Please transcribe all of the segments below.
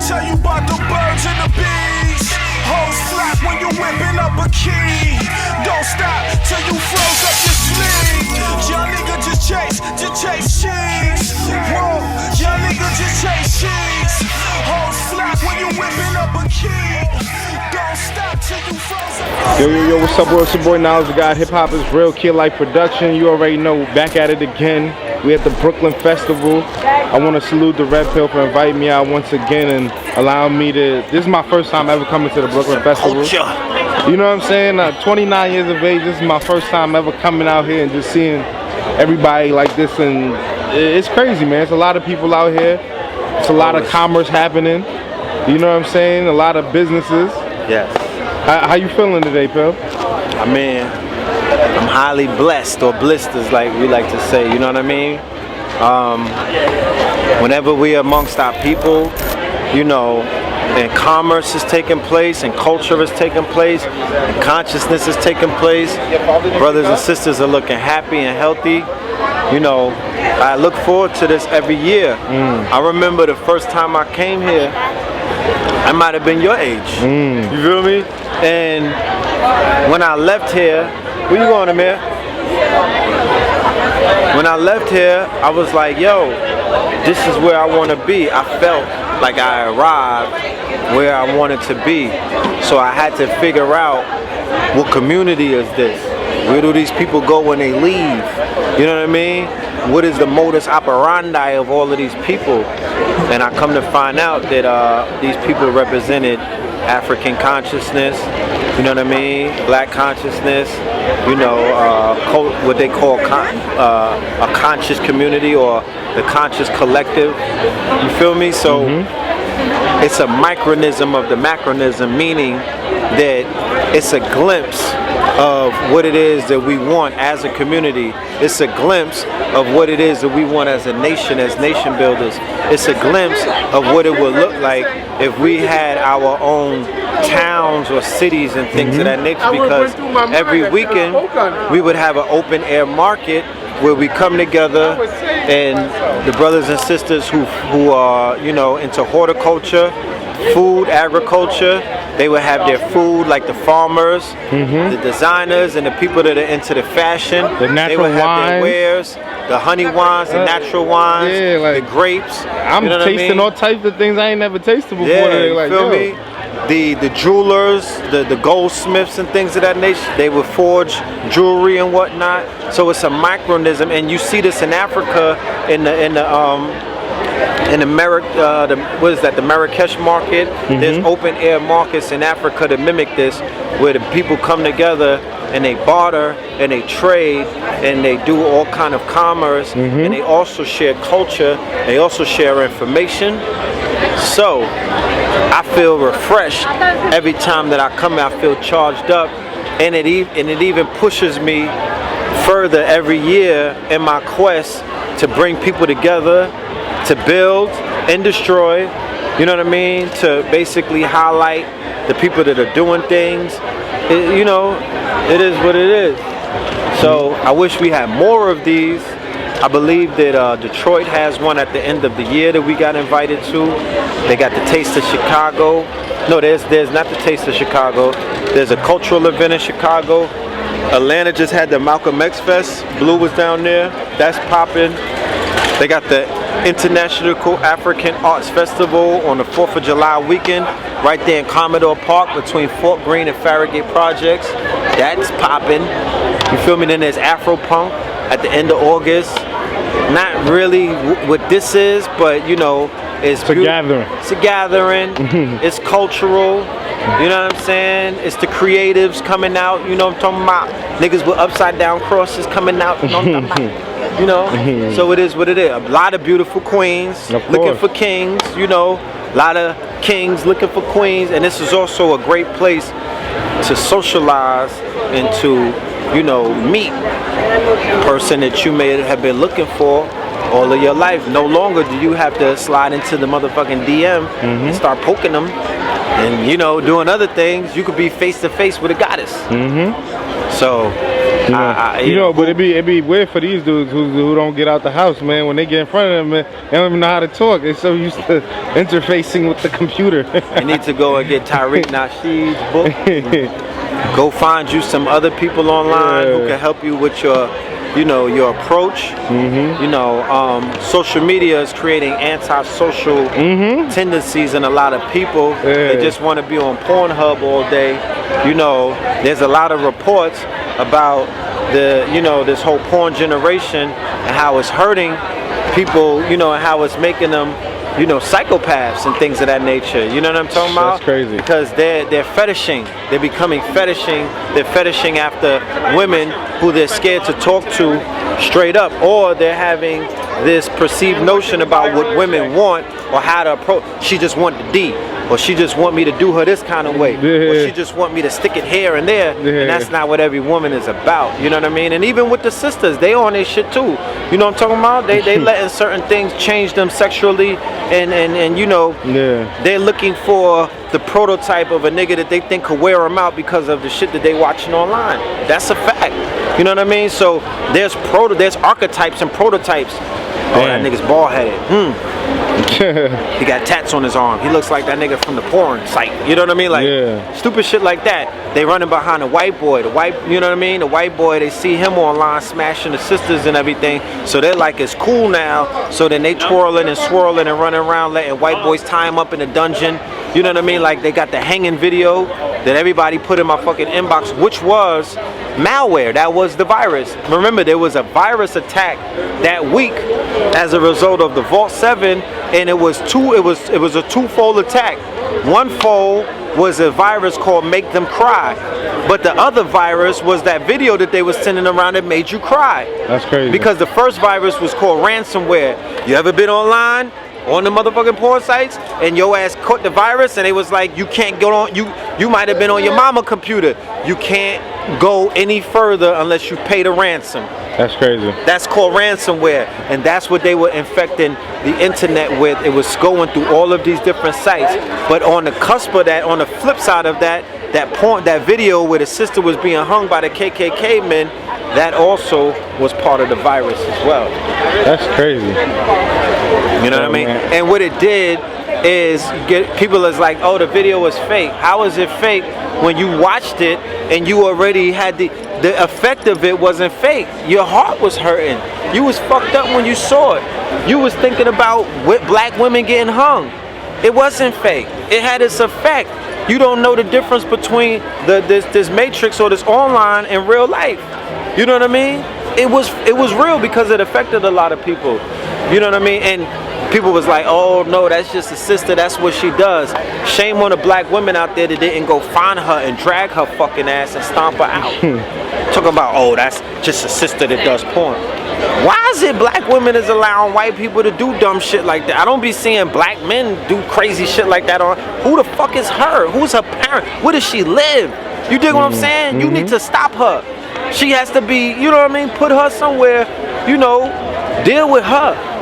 tell you about the birds and the bees. Hoes flap when you whipping up a key. Don't stop till you froze up your sleeve. Young nigga just chase cheese. Whoa, young nigga just chase cheese. Hoes flap when you whipping up a key. Don't stop till you froze up. Yo, what's up, boy? It's your boy Knowledge of God. Hip Hop is Real, Kid Life Production. You already know, back at it again. We at the Brooklyn Festival. I want to salute the Red Pill for inviting me out once again and allowing me to. This is my first time ever coming to the Brooklyn Festival. You know what I'm saying? 29 years of age. This is my first time ever coming out here and just seeing everybody like this, and it's crazy, man. It's a lot of people out here. It's a lot of commerce happening. You know what I'm saying? A lot of businesses. Yes. How you feeling today, Pill? I mean, I'm highly blessed, or blisters like we like to say, you know what I mean? Whenever we're amongst our people, you know, and commerce is taking place, and culture is taking place, and consciousness is taking place, brothers and sisters are looking happy and healthy. You know, I look forward to this every year. I remember the first time I came here, I might have been your age. You feel me? And when I left here, where you going, Amir? When I left here, I was like, yo, this is where I want to be. I felt like I arrived where I wanted to be. So I had to figure out, what community is this? Where do these people go when they leave? You know what I mean? What is the modus operandi of all of these people? And I come to find out that these people represented African consciousness, you know what I mean? Black consciousness, you know, what they call a conscious community, or the conscious collective. You feel me? So it's a micronism of the macronism, meaning that it's a glimpse of what it is that we want as a community. It's a glimpse of what it is that we want as a nation, as nation builders. It's a glimpse of what it would look like if we had our own towns or cities and things of that nature, because every weekend we would have an open air market where we come together, and the brothers and sisters who are, you know, into horticulture, food, agriculture, they would have their food, like the farmers, the designers, and the people that are into the fashion. The natural they would have wines. their wares, the honey wines, the natural wines, yeah, like, the grapes. I'm you know tasting what I mean? all types of things I ain't never tasted before. Yeah, you like, feel me? The jewelers, the goldsmiths and things of that nature, they would forge jewelry and whatnot. So it's a micronism, and you see this in Africa in the Marrakesh market. There's open air markets in Africa to mimic this, where the people come together and they barter and they trade and they do all kind of commerce, and they also share culture, they also share information. So I feel refreshed every time that I come. I feel charged up, and it even pushes me further every year in my quest to bring people together, to build and destroy, you know what I mean? To basically highlight the people that are doing things. You know, it is what it is. So I wish we had more of these. I believe that Detroit has one at the end of the year that we got invited to. They got the Taste of Chicago. No, there's not the Taste of Chicago. There's a cultural event in Chicago. Atlanta just had the Malcolm X Fest. Blue was down there. That's popping. They got the International African Arts Festival on the 4th of July weekend, right there in Commodore Park between Fort Greene and Farragut Projects. That's popping. You feel me? Then there's Afro Punk at the end of August. Not really what this is, but you know, it's a gathering. It's a gathering. It's cultural. You know what I'm saying? It's the creatives coming out. You know what I'm talking about? Niggas with upside down crosses coming out. You know what I'm talking about? You know, so it is what it is. A lot of beautiful queens looking for kings, you know, a lot of kings looking for queens, and this is also a great place to socialize and to, you know, meet a person that you may have been looking for all of your life. No longer do you have to slide into the motherfucking DM and start poking them and, you know, doing other things. You could be face to face with a goddess. So But it'd be weird for these dudes who don't get out the house, man. When they get in front of them, man, they don't even know how to talk. They're so used to interfacing with the computer. You need to go and get Tariq Nasheed's book. Go find you some other people online who can help you with your approach. Social media is creating antisocial tendencies in a lot of people. They just want to be on Pornhub all day. There's a lot of reports about this whole porn generation and how it's hurting people, and how it's making them, psychopaths and things of that nature. You know what I'm talking about? That's crazy. Because they're fetishing. They're becoming fetishing. They're fetishing after women who they're scared to talk to straight up, or they're having this perceived notion about what women want or how to approach. She just want the D, or she just want me to do her this kind of way, or she just want me to stick it here and there, and that's not what every woman is about. You know what I mean? And even with the sisters, they on this shit too. You know what I'm talking about? They letting certain things change them sexually, and they're looking for the prototype of a nigga that they think could wear them out because of the shit that they watching online. That's a fact. You know what I mean? So there's archetypes and prototypes. Oh, that nigga's bald headed. He got tats on his arm. He looks like that nigga from the porn site. You know what I mean? Like stupid shit like that. They running behind a white boy. You know what I mean? The white boy, they see him online smashing the sisters and everything. So they're like, it's cool now. So then they twirling and swirling and running around letting white boys tie him up in a dungeon. You know what I mean? Like they got the hanging video that everybody put in my fucking inbox, which was malware. That was the virus. Remember, there was a virus attack that week as a result of the Vault 7, and it was a twofold attack. One fold was a virus called Make Them Cry, but the other virus was that video that they was sending around that made you cry. That's crazy. Because the first virus was called ransomware. You ever been online on the motherfucking porn sites and your ass caught the virus and it was like, you can't go on, you might have been on your mama computer, you can't go any further unless you pay the ransom. That's crazy. That's called ransomware, and that's what they were infecting the internet with. It was going through all of these different sites. But on the cusp of that, on the flip side of that video where the sister was being hung by the KKK men, that also was part of the virus as well. That's crazy. You know what I mean? Man. And what it did is get people is like, oh, the video was fake. How is it fake when you watched it and you already had the effect of it wasn't fake? Your heart was hurting. You was fucked up when you saw it. You was thinking about black women getting hung. It wasn't fake. It had its effect. You don't know the difference between this matrix or this online and real life. You know what I mean? It was real because it affected a lot of people. You know what I mean? And people was like, oh no, that's just a sister, that's what she does. Shame on the black women out there that didn't go find her and drag her fucking ass and stomp her out. Talking about, oh, that's just a sister that does porn. Why is it black women is allowing white people to do dumb shit like that? I don't be seeing black men do crazy shit like that on. Who the fuck is her? Who's her parent? Where does she live? You dig what I'm saying? You need to stop her. She has to be, you know what I mean? Put her somewhere, deal with her.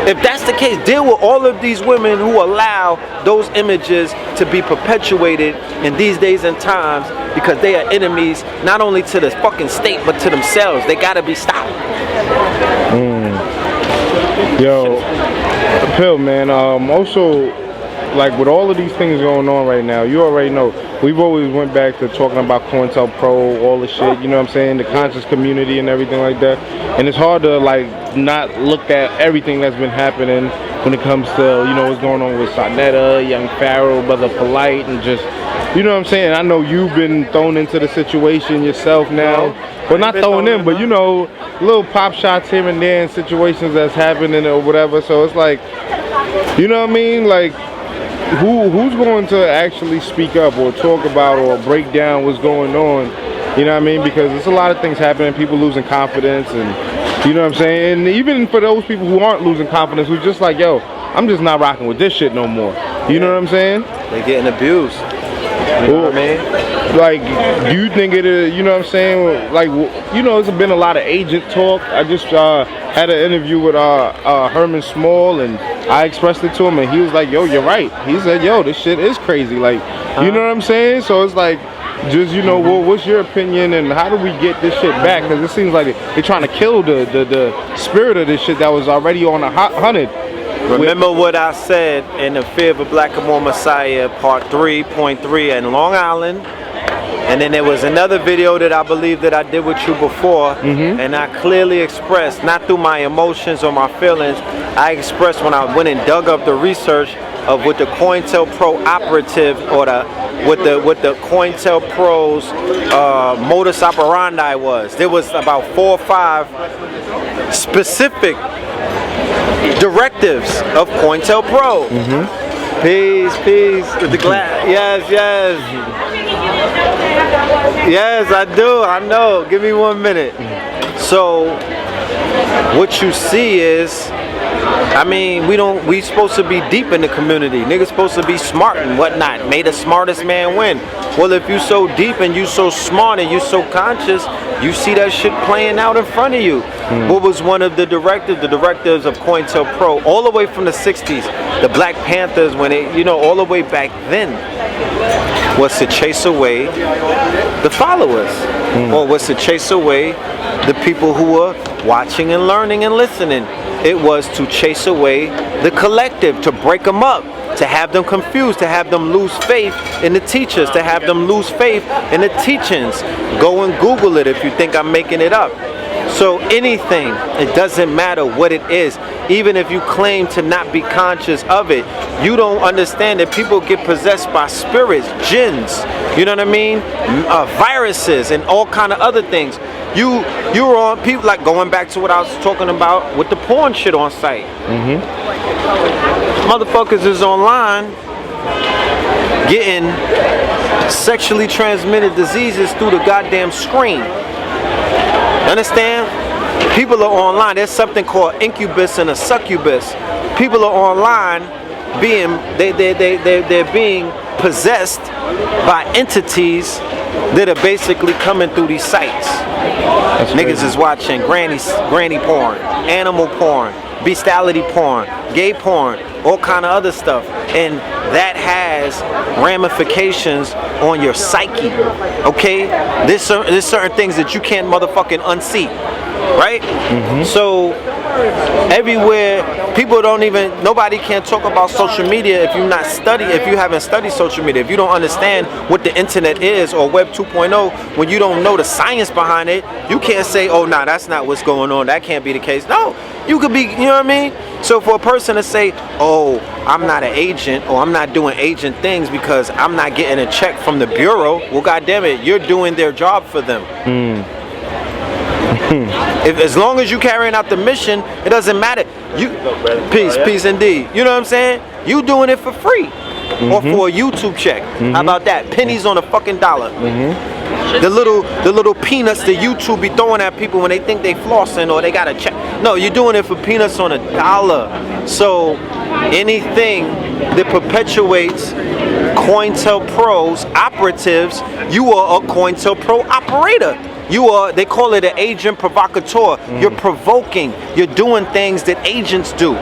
If that's the case, deal with all of these women who allow those images to be perpetuated in these days and times because they are enemies not only to the fucking state but to themselves. They gotta be stopped. Yo, Pill, man, also, like with all of these things going on right now, you already know, we've always went back to talking about COINTELPRO, all the shit, you know what I'm saying, the conscious community and everything like that. And it's hard to like not look at everything that's been happening when it comes to, what's going on with Saneter, young Pharaoh, Brother Polight, and just, you know what I'm saying? I know you've been thrown into the situation yourself now. Well, not thrown in, but little pop shots here and there in situations that's happening or whatever. So it's like, you know what I mean? Like, who's going to actually speak up or talk about or break down what's going on? You know what I mean? Because there's a lot of things happening, people losing confidence, and you know what I'm saying? And even for those people who aren't losing confidence, who's just like, yo, I'm just not rocking with this shit no more. You know what I'm saying? They're getting abused. You know what I mean? Like, do you think it is, you know what I'm saying? Like, there's been a lot of agent talk. I just had an interview with Herman Small, and I expressed it to him, and he was like, yo, you're right. He said, yo, this shit is crazy. Like, you know what I'm saying? So it's like, just, you know, what's your opinion and how do we get this shit back? Because it seems like they're trying to kill the spirit of this shit that was already on a hunted. Remember what I said in The Fear of a Black and More Messiah, part 3.3 in Long Island. And then there was another video that I believe that I did with you before, and I clearly expressed, not through my emotions or my feelings, I expressed when I went and dug up the research of what the COINTELPRO operative or what the COINTELPRO's modus operandi was. There was about 4 or 5 specific directives of COINTELPRO. Peace, the glass. Yes, I do. I know. Give me 1 minute. So, what you see is, I mean, we supposed to be deep in the community. Niggas supposed to be smart and whatnot. May the smartest man win. Well, if you so deep and you so smart and you so conscious, you see that shit playing out in front of you. What was one of the directives of COINTELPRO, all the way from the 60s, the Black Panthers, when they, you know, all the way back then, was to chase away the followers, or was to chase away the people who were watching and learning and listening. It was to chase away the collective, to break them up, to have them confused, to have them lose faith in the teachers, to have them lose faith in the teachings. Go and Google it if you think I'm making it up. So anything, it doesn't matter what it is, even if you claim to not be conscious of it, you don't understand that people get possessed by spirits, jinns, you know what I mean, viruses and all kind of other things. You're on people, like going back to what I was talking about with the porn shit on site. Motherfuckers is online getting sexually transmitted diseases through the goddamn screen. Understand? People are online. There's something called incubus and a succubus. People are online they're being possessed by entities that are basically coming through these sites. Niggas is watching granny porn, animal porn, bestiality porn, gay porn, all kind of other stuff, and that has ramifications on your psyche. Okay, there's certain things that you can't motherfucking unsee, right? So everywhere, people nobody can talk about social media if you haven't studied social media, if you don't understand what the internet is or Web 2.0, when you don't know the science behind it, you can't say, oh, nah, that's not what's going on, that can't be the case. No, you could be, you know what I mean? So for a person to say, oh, I'm not an agent, or I'm not doing agent things because I'm not getting a check from the bureau, well, goddamn it, you're doing their job for them. As long as you carrying out the mission, it doesn't matter. Peace indeed. You know what I'm saying? You doing it for free, or for a YouTube check. How about that? Pennies on a fucking dollar. The little peanuts that YouTube be throwing at people when they think they flossing or they got a check. No, you're doing it for peanuts on a dollar. So anything that perpetuates COINTELPRO's operatives, you are a COINTELPRO operator. They call it an agent provocateur. You're provoking. You're doing things that agents do.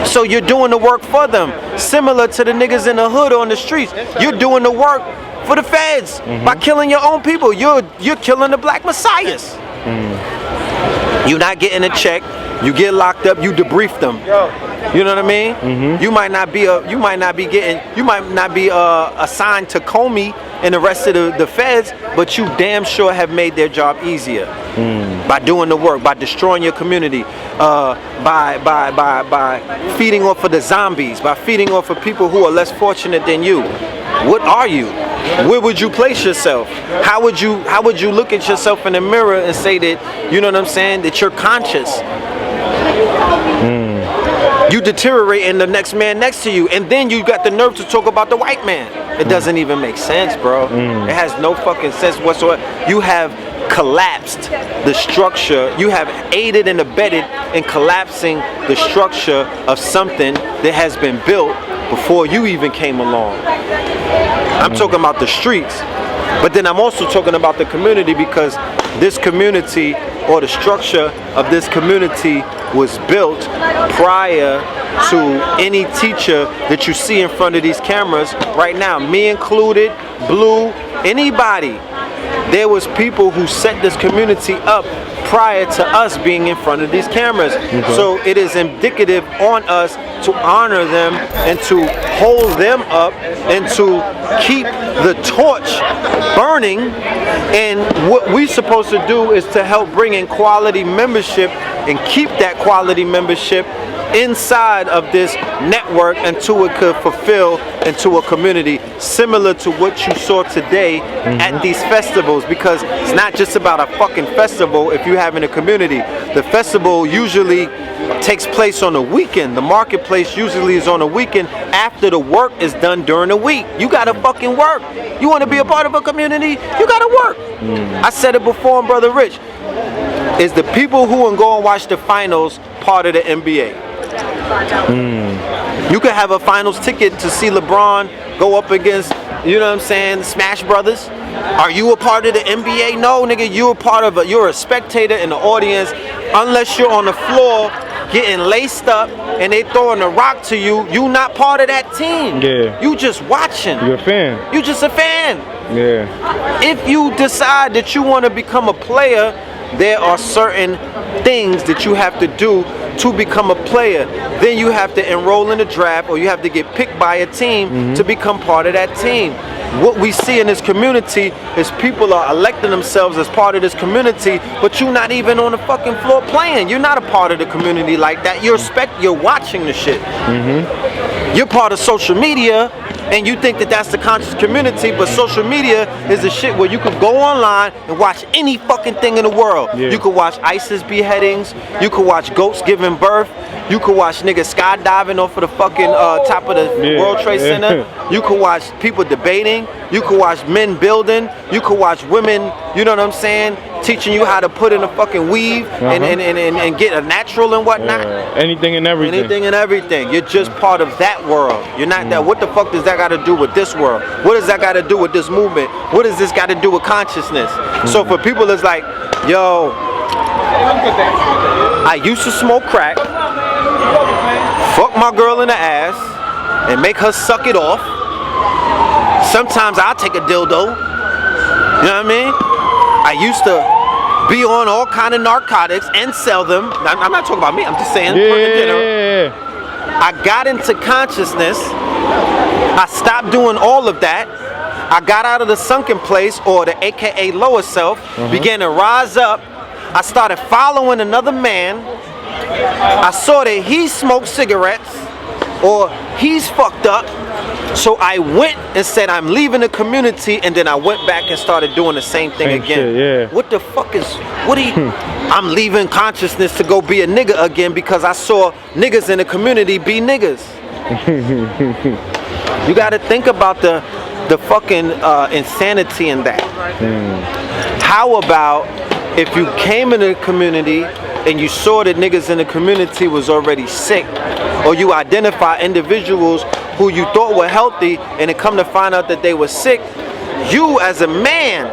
So you're doing the work for them. Similar to the niggas in the hood on the streets. You're doing the work for the feds by killing your own people. You're killing the black messiahs. You're not getting a check. You get locked up. You debrief them. You know what I mean? You might not be assigned to Comey and the rest of the feds, but you damn sure have made their job easier by doing the work, by destroying your community, by feeding off of the zombies, by feeding off of people who are less fortunate than you. What are you? Where would you place yourself? How would you look at yourself in the mirror and say that, you know what I'm saying, that you're conscious? You deteriorate in the next man next to you, and then you got the nerve to talk about the white man. It doesn't even make sense, bro. It has no fucking sense whatsoever. You have collapsed the structure. You have aided and abetted in collapsing the structure of something that has been built before you even came along. I'm talking about the streets, but then I'm also talking about the community, because this community, or the structure of this community, was built prior to any teacher that you see in front of these cameras right now, me included, Blue, anybody. There was people who set this community up prior to us being in front of these cameras. So it is indicative on us to honor them and to hold them up and to keep the torch burning. And what we're supposed to do is to help bring in quality membership and keep that quality membership inside of this network until it could fulfill into a community similar to what you saw today at these festivals, because it's not just about a fucking festival. If you're having a community, the festival usually takes place on a weekend. The marketplace usually is on a weekend after the work is done during the week. You gotta fucking work. You want to be a part of a community, you gotta work. I said it before, Brother Rich, is the people who will go and watch the finals part of the NBA. You could have a finals ticket to see LeBron go up against, you know what I'm saying, Smash Brothers. Are you a part of the NBA? No, nigga, you're a spectator in the audience. Unless you're on the floor getting laced up and they throwing a rock to you, you not part of that team. Yeah. You just watching. You're a fan. You just a fan. Yeah. If you decide that you want to become a player, there are certain things that you have to do to become a player. Then you have to enroll in the draft, or you have to get picked by a team to become part of that team. What we see in this community is people are electing themselves as part of this community, but you're not even on the fucking floor playing. You're not a part of the community like that. You're watching the shit. You're part of social media, and you think that that's the conscious community, but social media is the shit where you could go online and watch any fucking thing in the world. You could watch ISIS beheadings, you could watch goats giving birth, you could watch niggas skydiving off of the fucking top of the World Trade Center, you could watch people debating, you could watch men building, you could watch women, you know what I'm saying, teaching you how to put in a fucking weave and get a natural and whatnot. Anything and everything. Anything and everything. You're just part of that world. You're not that. What the fuck does that got to do with this world? What does that got to do with this movement? What does this got to do with consciousness? So for people, it's like, yo, I used to smoke crack, fuck my girl in the ass, and make her suck it off. Sometimes I'll take a dildo. You know what I mean? I used to be on all kind of narcotics and sell them. I'm not talking about me. I'm just saying in general. I got into consciousness. I stopped doing all of that. I got out of the sunken place, or the AKA lower self, began to rise up. I started following another man. I saw that he smoked cigarettes, or he's fucked up. So I went and said, I'm leaving the community, and then I went back and started doing the same thing again. Shit, What the fuck is, I'm leaving consciousness to go be a nigga again because I saw niggas in the community be niggas. You gotta think about the fucking insanity in that. How about if you came in the community and you saw that niggas in the community was already sick, or you identify individuals who you thought were healthy and it come to find out that they were sick, you as a man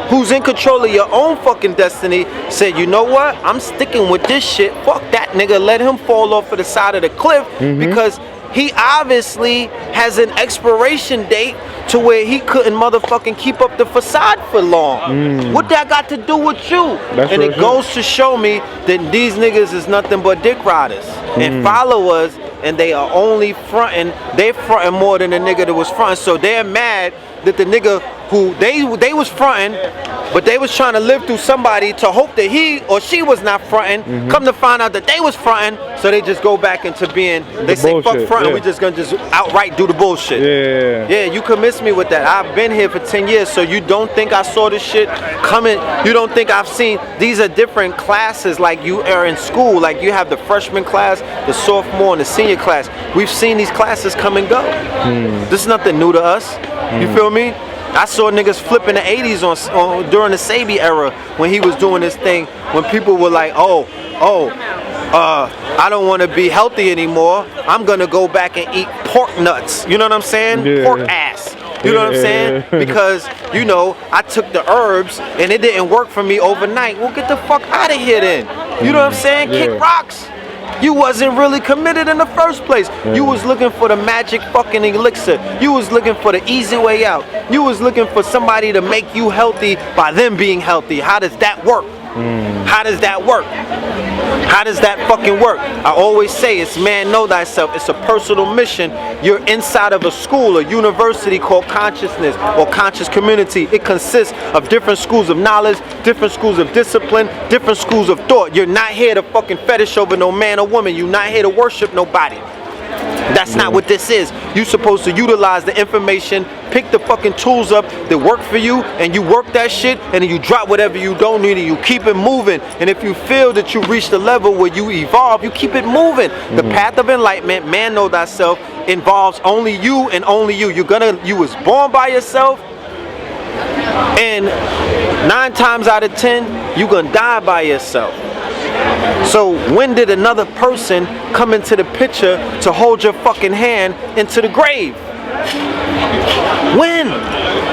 who's in control of your own fucking destiny said, you know what, I'm sticking with this shit, fuck that nigga, let him fall off of the side of the cliff, because he obviously has an expiration date to where he couldn't motherfucking keep up the facade for long. What that got to do with you? And it goes to show me that these niggas is nothing but dick riders and followers, and they are only fronting. They fronting more than the nigga that was fronting. So they're mad that the nigga who they was fronting, but they was trying to live through somebody to hope that he or she was not fronting. Come to find out that they was fronting, so they just go back into being, they say fuck fronting, we just gonna just outright do the bullshit. Yeah, you can miss me with that. I've been here for 10 years, so you don't think I saw this shit coming? You don't think I've seen, these are different classes, like you are in school, like you have the freshman class, the sophomore and the senior class. We've seen these classes come and go. This is nothing new to us. You feel me? I saw niggas flip in the 80s on during the Sabi era when he was doing this thing, when people were like, I don't want to be healthy anymore. I'm going to go back and eat pork nuts. You know what I'm saying? Pork ass. You know what I'm saying? Because, you know, I took the herbs and it didn't work for me overnight. Well, get the fuck out of here then. You know what I'm saying? Kick rocks. You wasn't really committed in the first place. You was looking for the magic fucking elixir. You was looking for the easy way out. You was looking for somebody to make you healthy by them being healthy. How does that work? How does that work? How does that fucking work? I always say it's man know thyself. It's a personal mission. You're inside of a school, a university called consciousness or conscious community. It consists of different schools of knowledge, different schools of discipline, different schools of thought. You're not here to fucking fetish over no man or woman. You're not here to worship nobody. That's not what this is. You're supposed to utilize the information, pick the fucking tools up that work for you, and you work that shit, and then you drop whatever you don't need, and you keep it moving. And if you feel that you reached the level where you evolve, you keep it moving. The path of enlightenment, man know thyself, involves only you and only you. You was born by yourself, and 9 times out of 10, you gonna die by yourself. So when did another person come into the picture to hold your fucking hand into the grave? When?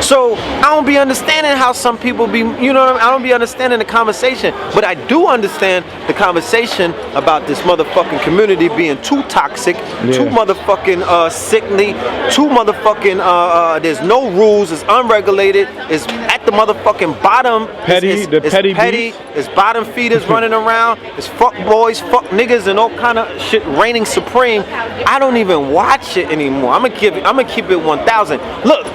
So I don't be understanding how some people be, you know what I mean? I don't be understanding the conversation, but I do understand the conversation about this motherfucking community being too toxic, too motherfucking sickly, too motherfucking, there's no rules, it's unregulated, it's at the motherfucking bottom. Petty, it's petty, it's bottom feeders running around, it's fuck boys, fuck niggas, and all kind of shit reigning supreme. I don't even watch it anymore. I'm gonna keep it 1,000. Look,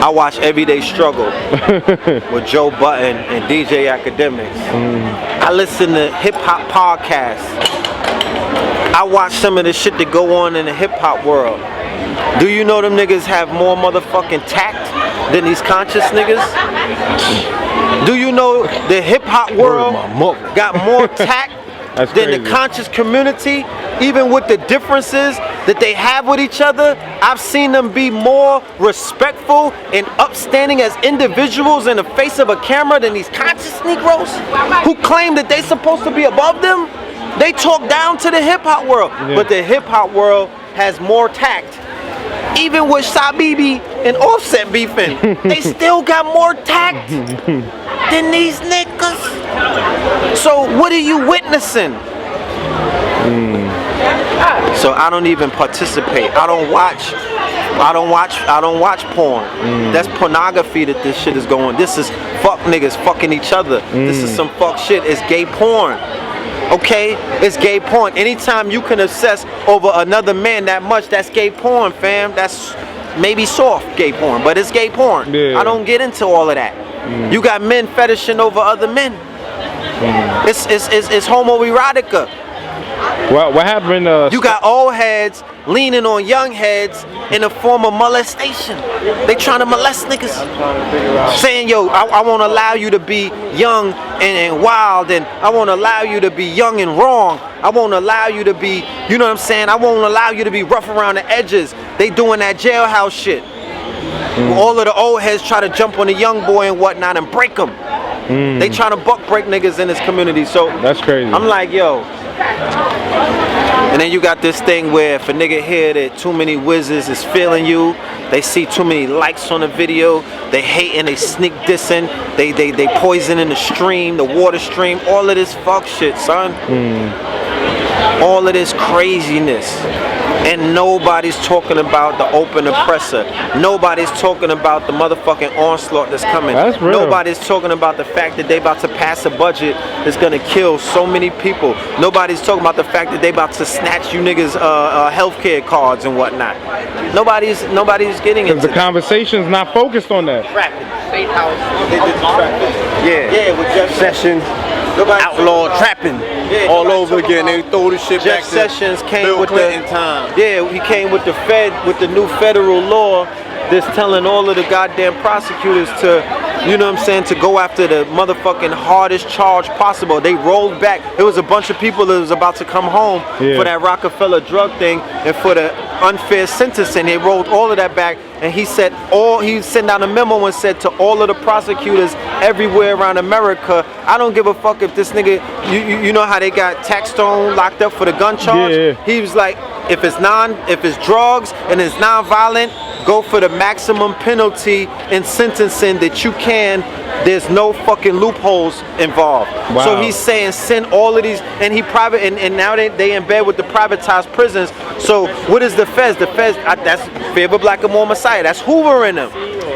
I watch Everyday Struggle with Joe Button and DJ Academics. I listen to hip hop podcasts. I watch some of the shit that go on in the hip hop world. Do you know them niggas have more motherfucking tact than these conscious niggas? Do you know the hip hop world got more tact than the conscious community? Even with the differences that they have with each other, I've seen them be more respectful and upstanding as individuals in the face of a camera than these conscious Negroes who claim that they supposed to be above them. They talk down to the hip hop world, but the hip hop world has more tact. Even with Sabibi and Offset beefing, they still got more tact than these niggas. So what are you witnessing? So I don't even participate. I don't watch porn. That's pornography that this shit is going. This is fuck niggas fucking each other. This is some fuck shit. It's gay porn. Okay? It's gay porn. Anytime you can obsess over another man that much, that's gay porn, fam. That's maybe soft gay porn, but it's gay porn. I don't get into all of that. You got men fetishing over other men. It's homoerotica. What happened? You got old heads leaning on young heads in the form of molestation. They trying to molest niggas. Saying, yo, I won't allow you to be young and wild, and I won't allow you to be young and wrong. I won't allow you to be, you know what I'm saying? I won't allow you to be rough around the edges. They doing that jailhouse shit. All of the old heads try to jump on the young boy and whatnot and break them. They trying to buck break niggas in this community. So that's crazy. I'm like, yo. And then you got this thing where if a nigga hear that too many whizzes is feeling you, they see too many likes on the video, they hating, they sneak dissing, they poisoning the stream, the water stream, all of this fuck shit, son. All of this craziness. And nobody's talking about the open oppressor. Nobody's talking about the motherfucking onslaught that's coming. That's real. Nobody's talking about the fact that they about to pass a budget that's gonna kill so many people. Nobody's talking about the fact that they about to snatch you niggas healthcare cards and whatnot. Nobody's getting into the conversation's not focused on that. Trapping. State House. They did the trapping. Yeah, with Jeff Sessions. Outlawed trapping all over again. They throw the shit Jeff back to Sessions came Bill with Clinton the time. Yeah, he came with the new federal law that's telling all of the goddamn prosecutors to, you know what I'm saying, to go after the motherfucking hardest charge possible. They rolled back. There was a bunch of people that was about to come home for that Rockefeller drug thing and for the unfair sentencing. They rolled all of that back, and he sent out a memo and said to all of the prosecutors everywhere around America, I don't give a fuck if this nigga, you know how they got Taxstone locked up for the gun charge? He was like, if it's drugs and it's non-violent, go for the maximum penalty in sentencing that you can there's no fucking loopholes involved. Wow. So he's saying send all of these, and he private, and now they in bed with the privatized prisons. So what is the feds? The feds, that's favor black and more Messiah. That's hoovering them.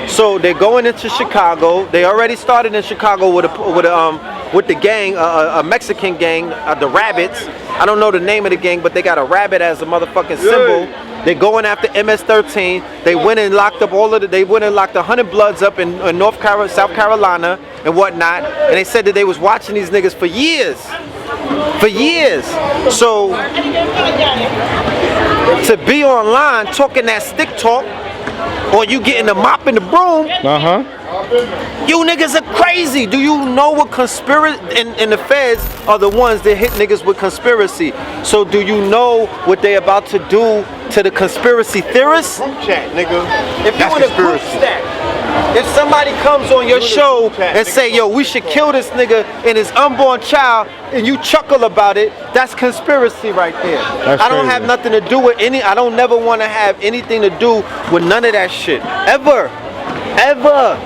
So they're going into Chicago. They already started in Chicago with the gang, a Mexican gang, the Rabbits. I don't know the name of the gang, but they got a rabbit as a motherfucking symbol. They're going after MS-13. They went and locked up they went and locked 100 Bloods up in South Carolina and whatnot. And they said that they was watching these niggas for years. For years. So to be online talking that stick talk, or you getting the mop and the broom, you niggas are crazy. Do you know what conspiracy, and the feds are the ones that hit niggas with conspiracy. So do you know what they about to do to the conspiracy theorists? Group chat, nigga. If you in a group chat, if somebody comes on your show and say, yo, we should kill this nigga and his unborn child, and you chuckle about it, that's conspiracy right there. I don't have nothing to do with I don't never want to have anything to do with none of that shit. Ever. Ever.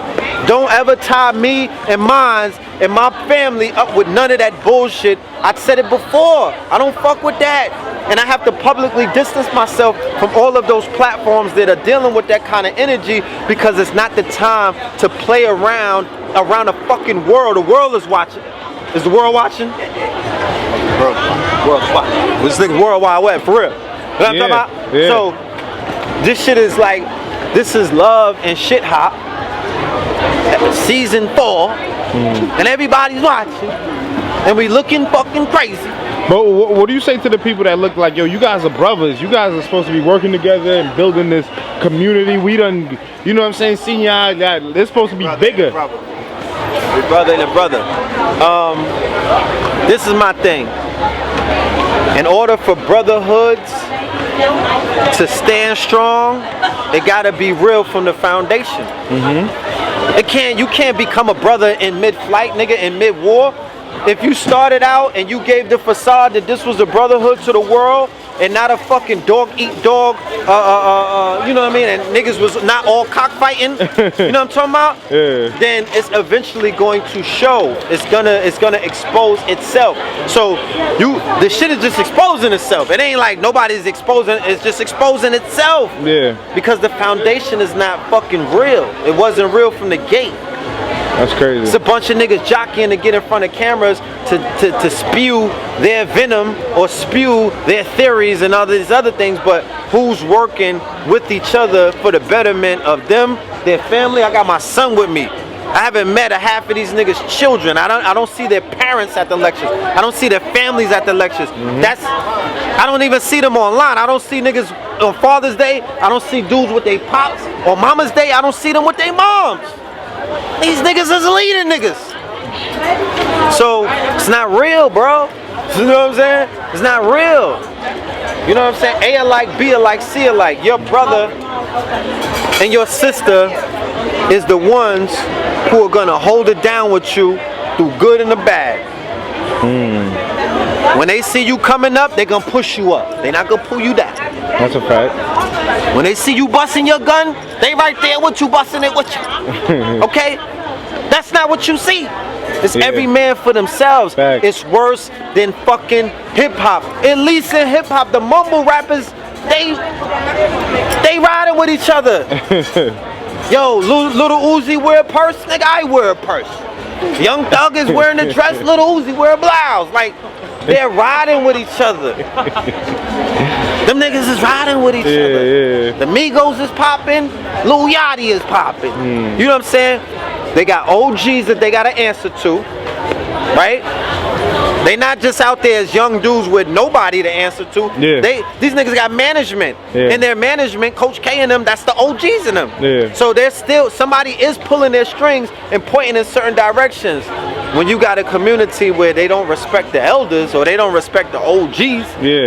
Don't ever tie me and mine and my family up with none of that bullshit. I said it before. I don't fuck with that. And I have to publicly distance myself from all of those platforms that are dealing with that kind of energy, because it's not the time to play around the fucking world. The world is watching. Is the world watching? World's watching. This nigga World Wide Web, for real. You know what I'm talking about? Yeah. So, this shit is like, this is Love and Shit Hop, season 4, and everybody's watching, and we looking fucking crazy. But what do you say to the people that look like, yo, you guys are brothers, you guys are supposed to be working together and building this community, we done, you know what I'm saying, seeing y'all, they're supposed to be bigger. Brother and a brother. This is my thing. In order for brotherhoods to stand strong, it gotta be real from the foundation. You can't become a brother in mid-flight, nigga, in mid-war. If you started out and you gave the facade that this was a brotherhood to the world and not a fucking dog eat dog, you know what I mean, and niggas was not all cockfighting, you know what I'm talking about? Yeah. Then it's eventually going to show. It's gonna expose itself. So the shit is just exposing itself. It ain't like nobody's exposing, it's just exposing itself. Yeah. Because the foundation is not fucking real. It wasn't real from the gate. That's crazy. It's a bunch of niggas jockeying to get in front of cameras to spew their venom or spew their theories and all these other things, but who's working with each other for the betterment of them, their family? I got my son with me. I haven't met a half of these niggas' children. I don't see their parents at the lectures. I don't see their families at the lectures. I don't even see them online. I don't see niggas on Father's Day. I don't see dudes with their pops. On Mama's Day, I don't see them with their moms. These niggas is leading niggas. So it's not real, bro. You know what I'm saying? It's not real. You know what I'm saying? A alike, B alike, C alike. Your brother and your sister is the ones who are gonna hold it down with you through good and the bad. When they see you coming up, they gonna push you up. They not gonna pull you down. That's a fact. When they see you busting your gun, they right there with you, busting it with you. Okay? That's not what you see. It's every man for themselves. Fact. It's worse than fucking hip hop. At least in hip hop, the mumble rappers, they riding with each other. Yo, Little Uzi wear a purse, nigga, I wear a purse. Young Thug is wearing a dress, Little Uzi wear a blouse. Like, they're riding with each other. Them niggas is riding with each other. Yeah. The Migos is popping, Lil Yachty is popping. You know what I'm saying? They got OGs that they gotta answer to, right? They not just out there as young dudes with nobody to answer to. Yeah. These niggas got management. Yeah. And their management, Coach K and them, that's the OGs in them. Yeah. So there's still, somebody is pulling their strings and pointing in certain directions. When you got a community where they don't respect the elders or they don't respect the OGs,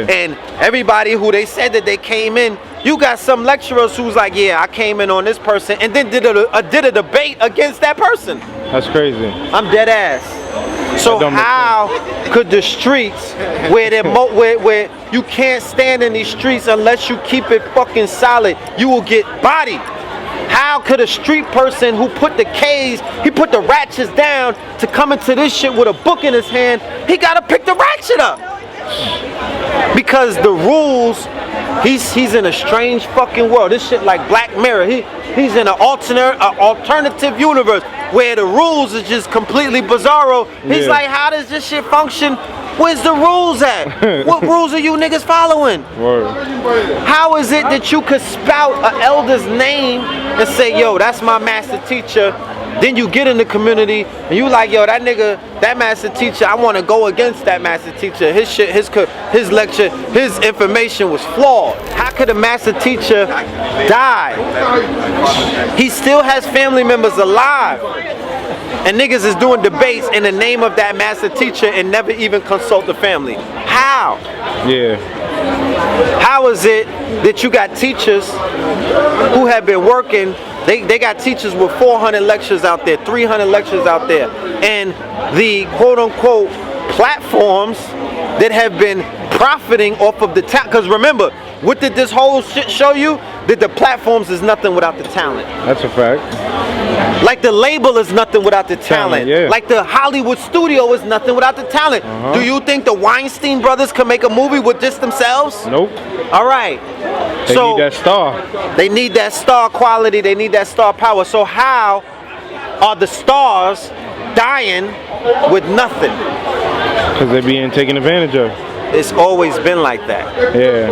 and everybody who they said that they came in, you got some lecturers who's like, yeah, I came in on this person, and then did a debate against that person. That's crazy. I'm dead ass. So how could the streets, where you can't stand in these streets unless you keep it fucking solid, you will get bodied? How could a street person who put the K's, he put the ratchets down to come into this shit with a book in his hand, he gotta pick the ratchet up? Because the rules, he's in a strange fucking world. This shit like Black Mirror. He's in an alternative universe where the rules is just completely bizarro. He's like, how does this shit function? Where's the rules at? What rules are you niggas following? Word. How is it that you could spout an elder's name and say, yo, that's my master teacher? Then you get in the community and you like, yo, that nigga, that master teacher, I want to go against that master teacher. His shit, his lecture, his information was flawed. How could a master teacher die? He still has family members alive. And niggas is doing debates in the name of that master teacher and never even consult the family. How? Yeah. How is it that you got teachers who have been working, they got teachers with 400 lectures out there, 300 lectures out there, and the quote-unquote platforms that have been profiting off of the talent? Because remember, what did this whole shit show you? That the platforms is nothing without the talent. That's a fact. Like the label is nothing without the talent. Yeah. Like the Hollywood studio is nothing without the talent. Do you think the Weinstein brothers can make a movie with just themselves? Nope. All right. They need that star. They need that star quality. They need that star power. So how are the stars dying with nothing? Because they're being taken advantage of. It's always been like that. Yeah.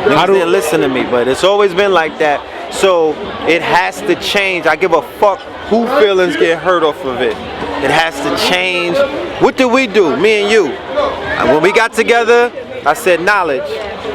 Niggas didn't listen to me, but it's always been like that. So it has to change. I give a fuck who feelings get hurt off of it. It has to change. What did we do, me and you? And when we got together, I said knowledge.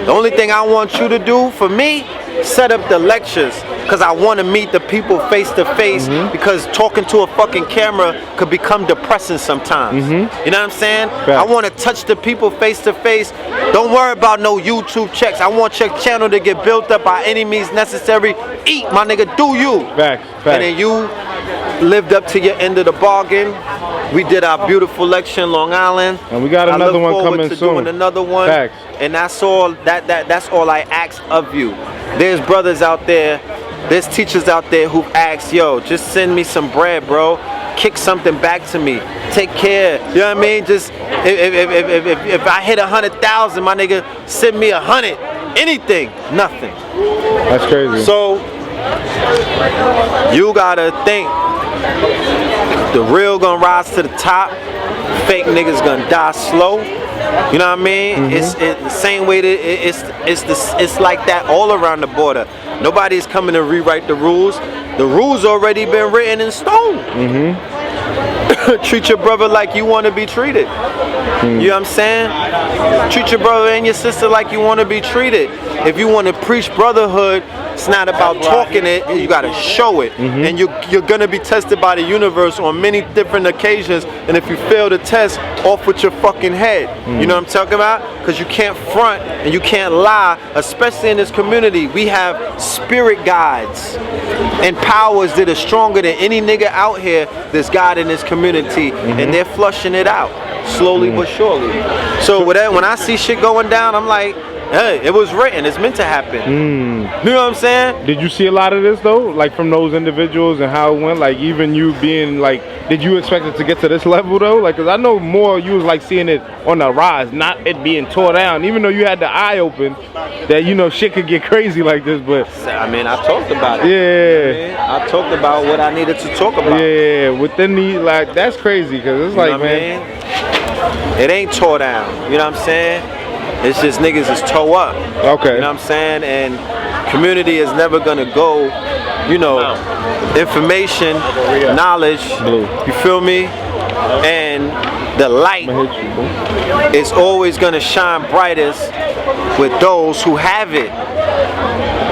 The only thing I want you to do for me, set up the lectures. Because I want to meet the people face to face. Because talking to a fucking camera could become depressing sometimes. You know what I'm saying? Fact. I want to touch the people face to face. Don't worry about no YouTube checks. I want your channel to get built up by any means necessary. Eat, my nigga, do you. Facts. And then you lived up to your end of the bargain. We did our beautiful lecture in Long Island. And we got another one coming to soon. Doing another one. Facts. And that's all that's all I ask of you. There's brothers out there, there's teachers out there who ask, yo, just send me some bread, bro. Kick something back to me. Take care. You know what I mean? Just if I hit 100,000, my nigga, send me 100. Anything, nothing. That's crazy. So you gotta think the real gonna rise to the top. Fake niggas gonna die slow. You know what I mean? It's the same way that it's like that all around the border. Nobody's coming to rewrite the rules. The rules already been written in stone. Treat your brother like you want to be treated. You know what I'm saying? Treat your brother and your sister like you want to be treated. If you want to preach brotherhood, it's not about talking it, you got to show it. And you're going to be tested by the universe on many different occasions. And if you fail the test, off with your fucking head. You know what I'm talking about? Because you can't front and you can't lie, especially in this community. We have spirit guides and powers that are stronger than any nigga out here that's God in this community. And they're flushing it out, slowly but surely. So when I see shit going down, I'm like, hey, it was written. It's meant to happen. You know what I'm saying? Did you see a lot of this though? Like from those individuals and how it went? Like even you being like, did you expect it to get to this level though? Like, cause I know more you was like seeing it on the rise, not it being tore down. Even though you had the eye open, that you know shit could get crazy like this. But I mean, I talked about it. Yeah. You know what I mean? I talked about what I needed to talk about. Yeah, within the like that's crazy. Cause it's like, man, it ain't tore down. You know what I'm saying? It's just niggas is toe up. Okay. You know what I'm saying? And community is never gonna go, you know, information, knowledge, you feel me? And the light is always gonna shine brightest with those who have it.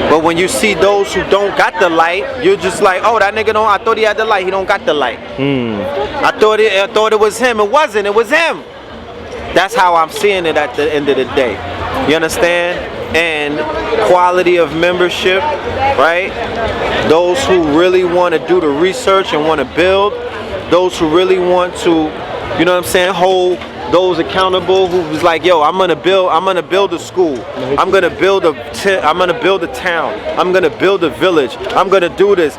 But when you see those who don't got the light, you're just like, oh, that nigga don't, I thought he had the light, he don't got the light. I thought it was him, it wasn't, it was him. That's how I'm seeing it at the end of the day. You understand? And quality of membership, right? Those who really want to do the research and want to build, those who really want to, you know what I'm saying, hold those accountable who was like, yo, I'm gonna build a school. I'm gonna build a town. I'm gonna build a village. I'm gonna do this.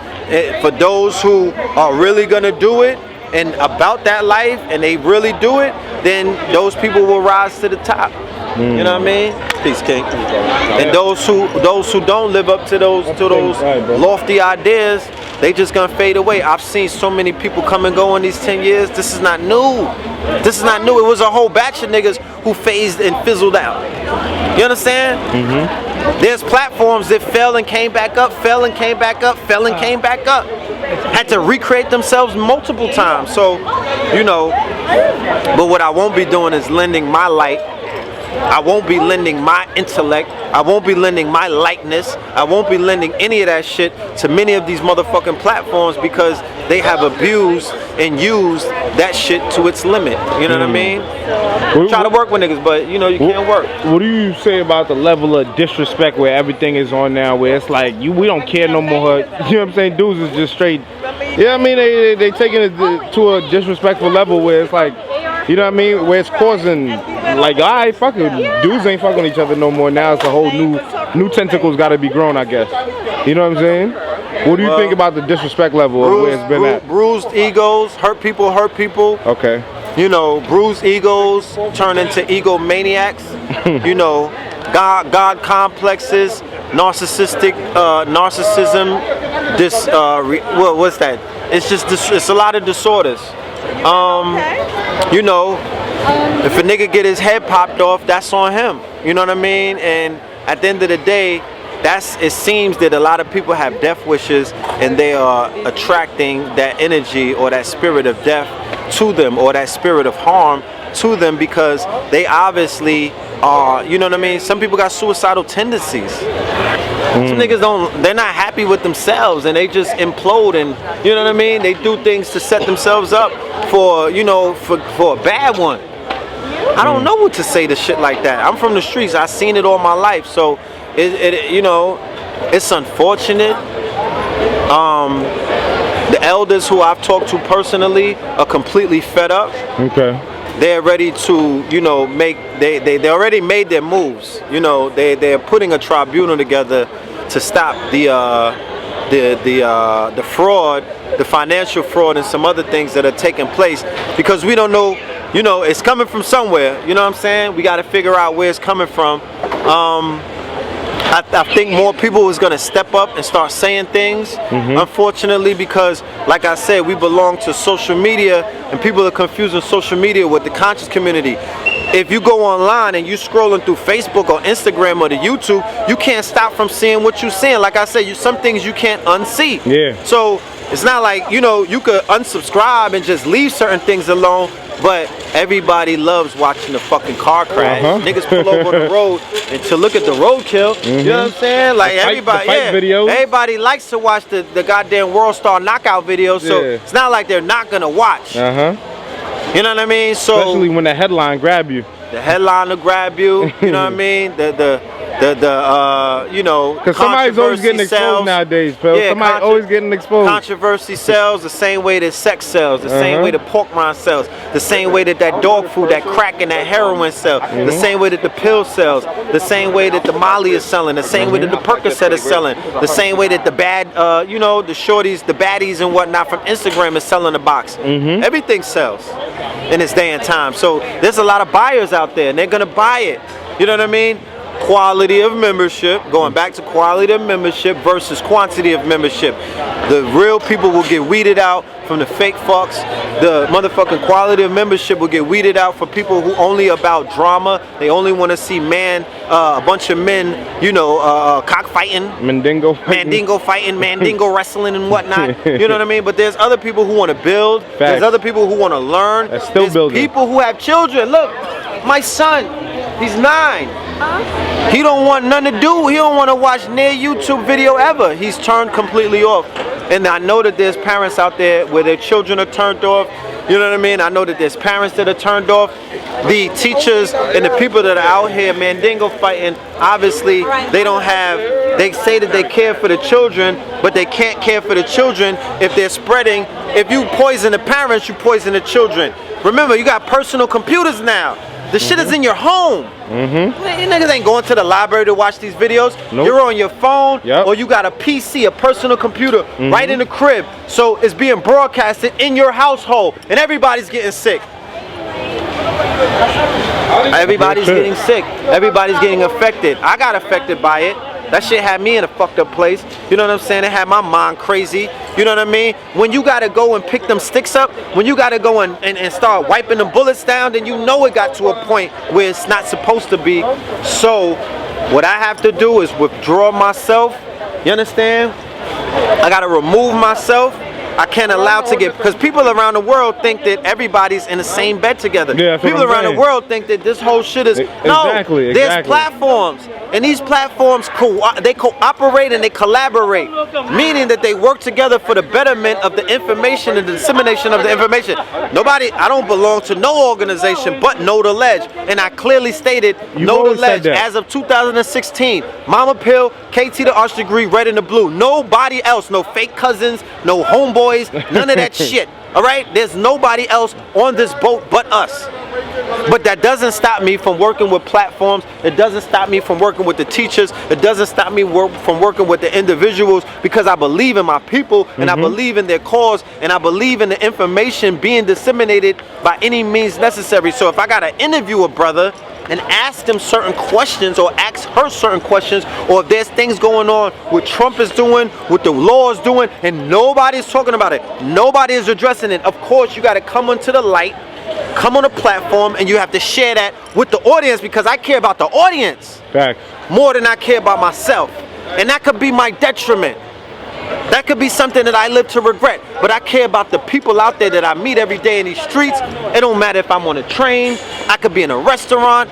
For those who are really gonna do it and about that life and they really do it, then those people will rise to the top. You know what I mean? Peace, King. And those who don't live up to those lofty ideas, they just gonna fade away. I've seen so many people come and go in these 10 years. This is not new. This is not new. It was a whole batch of niggas who phased and fizzled out. You understand? There's platforms that fell and came back up, fell and came back up, fell and came back up. Had to recreate themselves multiple times. So, you know, but what I won't be doing is lending my light. I won't be lending my intellect. I won't be lending my likeness. I won't be lending any of that shit to many of these motherfucking platforms because they have abused and used that shit to its limit. You know what I mean? Try to work with niggas, but you know you can't work. What do you say about the level of disrespect where everything is on now, where it's like we don't care no more? You know what I'm saying? Dudes is just straight. Yeah, I mean they taking it to a disrespectful level where it's like, you know what I mean? Where it's causing like, alright, fuck it, dudes ain't fucking each other no more. Now it's a whole new tentacles got to be grown, I guess. You know what I'm saying? What do you think about the disrespect level of where it's been at? Bruised egos, hurt people. Okay. You know, bruised egos turn into egomaniacs. You know, God complexes, narcissism. What's that? It's just it's a lot of disorders. You know, if a nigga get his head popped off, that's on him. You know what I mean? And at the end of the day, it seems that a lot of people have death wishes and they are attracting that energy or that spirit of death to them or that spirit of harm to them because they obviously are, you know what I mean? Some people got suicidal tendencies. Some niggas they're not happy with themselves and they just implode and, you know what I mean? They do things to set themselves up for, you know, for a bad one. I don't know what to say to shit like that. I'm from the streets. I've seen it all my life. So, you know, it's unfortunate. The elders who I've talked to personally are completely fed up. Okay. They're ready to, you know, they already made their moves. You know, they're putting a tribunal together to stop the fraud, the financial fraud, and some other things that are taking place because we don't know. You know, it's coming from somewhere. You know what I'm saying? We got to figure out where it's coming from. I think more people is going to step up and start saying things, unfortunately, because, like I said, we belong to social media, and people are confusing social media with the conscious community. If you go online and you scrolling through Facebook or Instagram or the YouTube, you can't stop from seeing what you're seeing. Like I said, some things you can't unsee. Yeah. So it's not like, you know, you could unsubscribe and just leave certain things alone. But everybody loves watching the fucking car crash. Niggas pull over on the road and to look at the roadkill. You know what I'm saying? Like everybody likes to watch the goddamn World Star Knockout videos. So it's not like they're not gonna watch. You know what I mean? So especially when the headline grab you. The headline will grab you. You know what I mean? You know, because somebody's always getting exposed nowadays, Phil. Yeah, somebody always getting exposed. Controversy sells the same way that sex sells, the same way that pork rind sells, the same way that dog food, that crack and that heroin sells, the same way that the pill sells, the same way that the Molly is selling, the same way that the Percocet is selling, the same way that the bad, you know, the shorties, the baddies and whatnot from Instagram is selling the box. Everything sells in this day and time. So there's a lot of buyers out there and they're gonna buy it. You know what I mean? Quality of membership, going back to quality of membership versus quantity of membership. The real people will get weeded out from the fake fucks. The motherfucking quality of membership will get weeded out for people who only about drama. They only want to see a bunch of men, you know, cockfighting, mandingo fighting, mandingo wrestling and whatnot. You know what I mean? But there's other people who want to build. Facts. There's other people who want to learn. There's people who have children. Look, my son, he's 9. He don't want nothing to do. He don't want to watch near YouTube video ever. He's turned completely off. And I know that there's parents out there where their children are turned off. You know what I mean? I know that there's parents that are turned off. The teachers and the people that are out here mandingo fighting, obviously they don't have, they say that they care for the children, but they can't care for the children if they're spreading. If you poison the parents, you poison the children. Remember, you got personal computers now. The shit is in your home. You niggas ain't going to the library to watch these videos. Nope. You're on your phone, Yep. or you got a PC, a personal computer, right in the crib. So it's being broadcasted in your household, and everybody's getting sick. Everybody's getting sick. Everybody's getting affected. I got affected by it. That shit had me in a fucked up place. You know what I'm saying? It had my mind crazy. You know what I mean? When you gotta go and pick them sticks up, when you gotta go and start wiping the bullets down, then you know it got to a point where it's not supposed to be. So what I have to do is withdraw myself. You understand? I gotta remove myself. I can't allow to get, because people around the world think that everyboper's in the same bed together. Yeah, that's what people I'm around saying. the world think that this whole shit is Exactly, There's platforms, and these platforms they cooperate and they collaborate, meaning that they work together for the betterment of the information and the dissemination of the information. I don't belong to no organization but Know the Ledge, and I clearly stated Know the Ledge as of 2016. Momma Pill, KT the Arch Degree, Red and the Blue. Nobody else, no fake cousins, no homeboys, none of that shit. All right, there's nobody else on this boat but us. But that doesn't stop me from working with platforms. It doesn't stop me from working with the teachers. It doesn't stop me from working with the individuals, because I believe in my people, and I believe in their cause, and I believe in the information being disseminated by any means necessary. So if I gotta interview a brother and ask them certain questions, or ask her certain questions, or if there's things going on what Trump is doing, what the law is doing, and nobody's talking about it, nobody is addressing it, of course you got to come onto the light, come on a platform, and you have to share that with the audience, because I care about the audience more than I care about myself. And that could be my detriment. That could be something that I live to regret, but I care about the people out there that I meet every day in these streets. It don't matter if I'm on a train, I could be in a restaurant.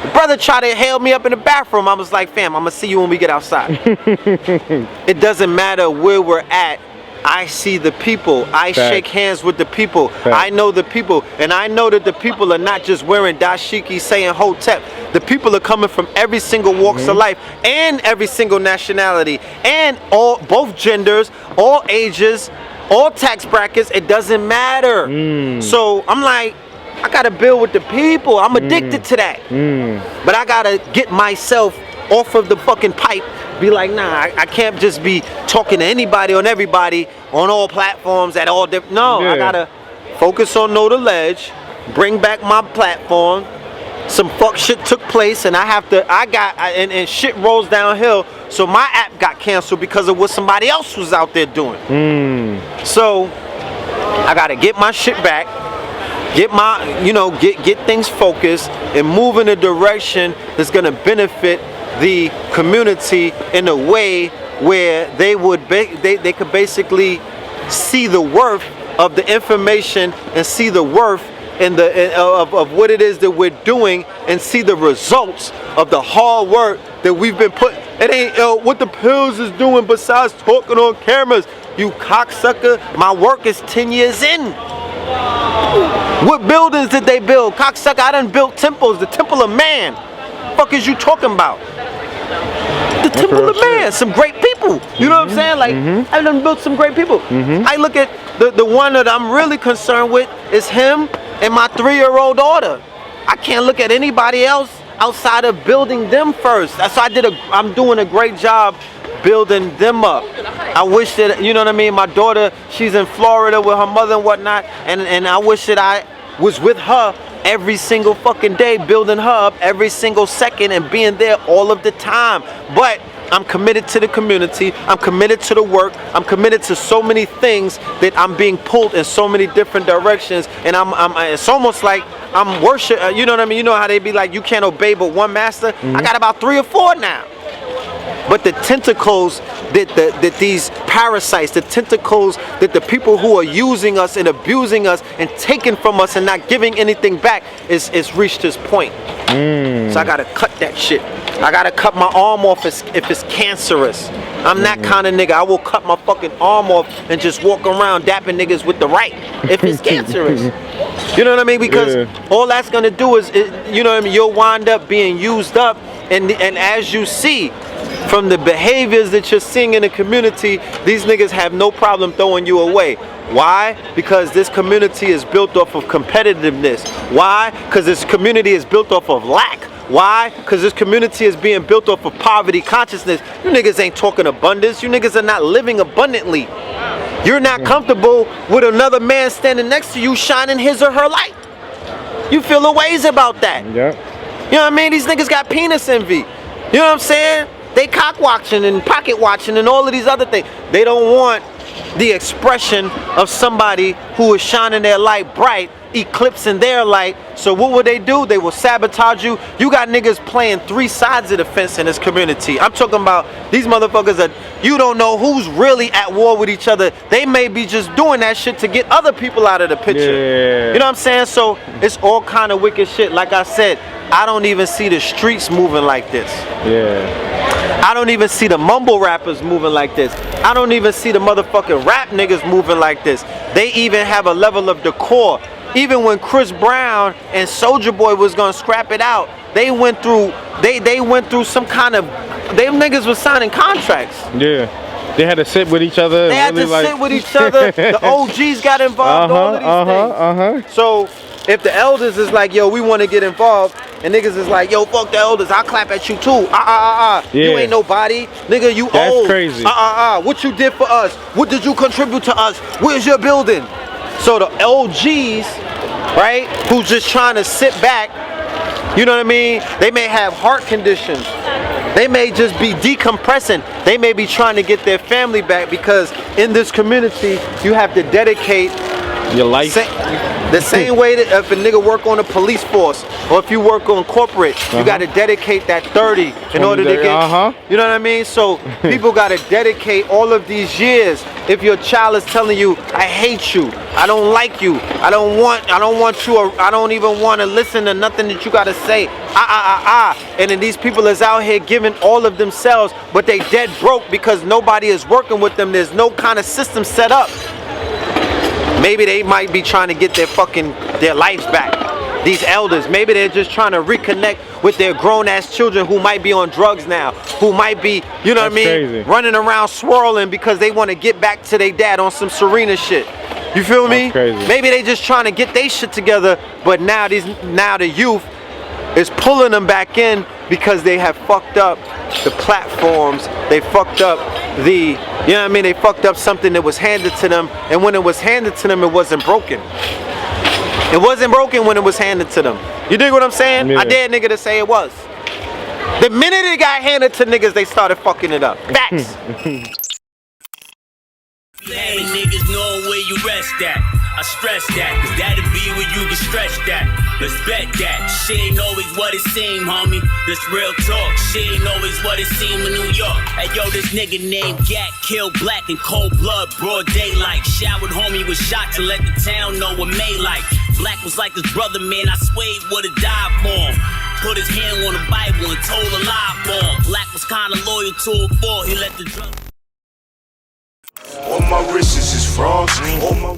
The brother tried to hail me up in the bathroom. I was like, fam, I'm gonna see you when we get outside. It doesn't matter where we're at. I see the people. I shake hands with the people. I know the people, and I know that the people are not just wearing dashiki saying hotep. The people are coming from every single walks of life, and every single nationality, and both genders, all ages, all tax brackets. It doesn't matter. So I'm like, I gotta build with the people. I'm addicted to that. But I gotta get myself off of the fucking pipe. Be like, nah, I can't just be talking to anybody on everybody on all platforms at all different. No, I gotta focus on Know the Ledge, bring back my platform. Some fuck shit took place, and and shit rolls downhill. So my app got canceled because of what somebody else was out there doing. So I gotta get my shit back. Get my, get things focused and move in a direction that's gonna benefit the community in a way where they could basically see the worth of the information and see the worth of what it is that we're doing, and see the results of the hard work that we've been put. It ain't what the pills is doing besides talking on cameras. You cocksucker, my work is 10 years in. What buildings did they build? Cocksucker, I done built temples, the temple of man. Fuck is you talking about? The temple of man, some great people. You know what I'm saying? Like, I done built some great people. I look at the one that I'm really concerned with is him and my 3-year-old daughter. I can't look at anybody else outside of building them first. So I'm doing a great job building them up. I wish that, you know what I mean, my daughter, she's in Florida with her mother and whatnot, and I wish that I was with her every single fucking day, building her up every single second and being there all of the time. But I'm committed to the community, I'm committed to the work, I'm committed to so many things that I'm being pulled in so many different directions, and it's almost like I'm worship, you know what I mean? You know how they be like, you can't obey but one master? I got about 3 or 4 now. But the tentacles that these parasites, the tentacles that the people who are using us and abusing us and taking from us and not giving anything back is reached this point. So I gotta cut that shit. I gotta cut my arm off if it's cancerous. I'm that kind of nigga. I will cut my fucking arm off and just walk around dapping niggas with the right if it's cancerous. You know what I mean? Because all that's gonna do is, you know what I mean, you'll wind up being used up, and as you see, from the behaviors that you're seeing in the community, these niggas have no problem throwing you away. Why? Because this community is built off of competitiveness. Why? Because this community is built off of lack. Why? Because this community is being built off of poverty consciousness. You niggas ain't talking abundance. You niggas are not living abundantly. You're not comfortable with another man standing next to you shining his or her light. You feel the ways about that. Yeah. You know what I mean? These niggas got penis envy. You know what I'm saying? They cock watching and pocket watching and all of these other things. They don't want the expression of somebody who is shining their light bright, eclipsing their light. So what will they do? They will sabotage you. You got niggas playing three sides of the fence in this community. I'm talking about these motherfuckers that you don't know who's really at war with each other. They may be just doing that shit to get other people out of the picture. Yeah. You know what I'm saying? So it's all kind of wicked shit. Like I said, I don't even see the streets moving like this. Yeah. I don't even see the mumble rappers moving like this. I don't even see the motherfucking rap niggas moving like this. They even have a level of decor. Even when Chris Brown and Soulja Boy was gonna scrap it out, they went through some kind of, them niggas was signing contracts. Yeah. They had to sit with each other. They had really to sit with each other. The OGs got involved. All of these things. So if the elders is like, yo, we want to get involved, and niggas is like, yo, fuck the elders, I'll clap at you too. Yeah. You ain't nobody. Nigga, you That's old. crazy. What you did for us? What did you contribute to us? Where's your building? So the OGs, right, who's just trying to sit back, you know what I mean? They may have heart conditions. They may just be decompressing. They may be trying to get their family back, because in this community, you have to dedicate your life. The same way that if a nigga work on a police force, or if you work on corporate, you got to dedicate that 30 in order to get, you know what I mean? So people got to dedicate all of these years. If your child is telling you, I hate you, I don't like you, I don't want you, I don't even want to listen to nothing that you got to say, and then these people is out here giving all of themselves, but they dead broke because nobody is working with them. There's no kind of system set up. Maybe they might be trying to get their lives back. These elders, maybe they're just trying to reconnect with their grown-ass children who might be on drugs now, who might be, you know what I mean, crazy. Running around swirling because they want to get back to their dad on some Serena shit. You feel me? Crazy. Maybe they just trying to get their shit together, but now the youth is pulling them back in because they have fucked up the platforms. They fucked up you know what I mean? They fucked up something that was handed to them, and when it was handed to them, it wasn't broken. It wasn't broken when it was handed to them. You dig what I'm saying? Yeah. I dare nigga to say it was. The minute it got handed to niggas, they started fucking it up. Facts. Letting niggas know where you rest at. I stress that, cause that'll be where you can stretch that. Let's bet that. Shit ain't always what it seem, homie. This real talk. Shit ain't always what it seem in New York. Hey yo, this nigga named Gat killed black in cold blood, broad daylight. Showered homie with shot to let the town know what May like. Black was like his brother, man. I swear he would've died for him. Put his hand on the Bible and told a lie for him. Black was kinda loyal to a before he let the drug. All my wrists is frogs. All my